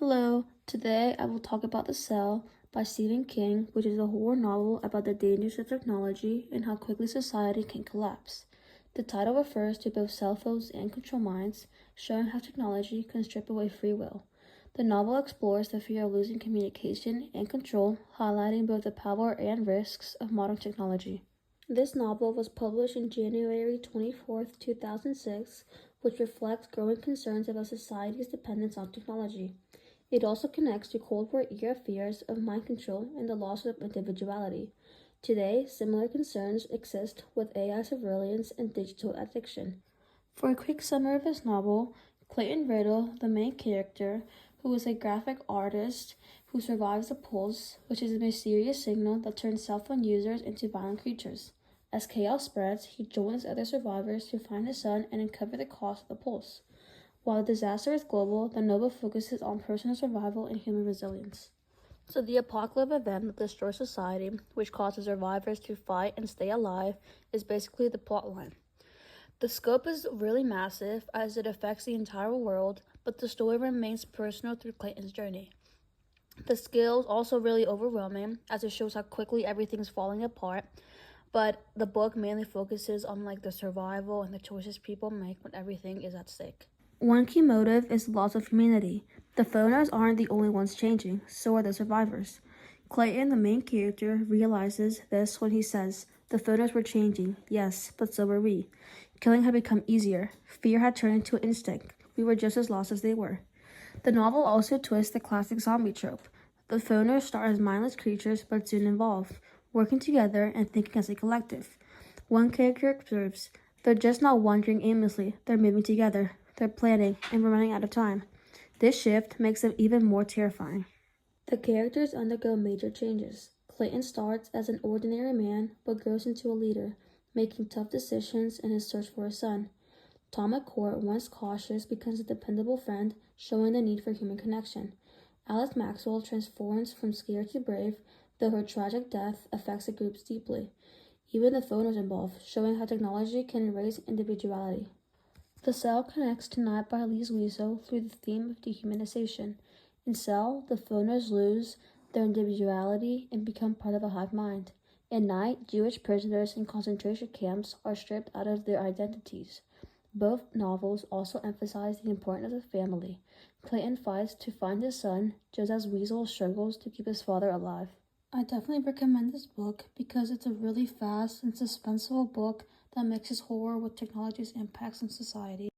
Hello, today I will talk about The Cell by Stephen King, which is a horror novel about the dangers of technology and how quickly society can collapse. The title refers to both cell phones and control minds, showing how technology can strip away free will. The novel explores the fear of losing communication and control, highlighting both the power and risks of modern technology. This novel was published in January 24th, 2006, which reflects growing concerns about society's dependence on technology. It also connects to Cold War era fears of mind control and the loss of individuality. Today, similar concerns exist with AI surveillance and digital addiction. For a quick summary of this novel, Clayton Riddle, the main character, who is a graphic artist who survives the pulse, which is a mysterious signal that turns cell phone users into violent creatures. As chaos spreads, he joins other survivors to find his son and uncover the cause of the pulse. While the disaster is global, the novel focuses on personal survival and human resilience. So the apocalyptic event that destroys society, which causes survivors to fight and stay alive, is basically the plotline. The scope is really massive as it affects the entire world, but the story remains personal through Clayton's journey. The scale is also really overwhelming as it shows how quickly everything's falling apart, but the book mainly focuses on the survival and the choices people make when everything is at stake. One key motive is the loss of humanity. The phoners aren't the only ones changing, so are the survivors. Clayton, the main character, realizes this when he says, "The phoners were changing, yes, but so were we. Killing had become easier. Fear had turned into an instinct. We were just as lost as they were." The novel also twists the classic zombie trope. The phoners start as mindless creatures but soon evolve, working together and thinking as a collective. One character observes, "They're just not wandering aimlessly, they're moving together, they're planning, and we're running out of time." This shift makes them even more terrifying. The characters undergo major changes. Clayton starts as an ordinary man but grows into a leader, making tough decisions in his search for his son. Tom McCourt, once cautious, becomes a dependable friend, showing the need for human connection. Alice Maxwell transforms from scared to brave, though her tragic death affects the groups deeply. Even the phone is involved, showing how technology can erase individuality. The Cell connects to Night by Lise Wiesel through the theme of dehumanization. In Cell, the phoners lose their individuality and become part of a hive mind. In Night, Jewish prisoners in concentration camps are stripped out of their identities. Both novels also emphasize the importance of family. Clayton fights to find his son, just as Wiesel struggles to keep his father alive. I definitely recommend this book because it's a really fast and suspenseful book that mixes horror with technology's impacts on society.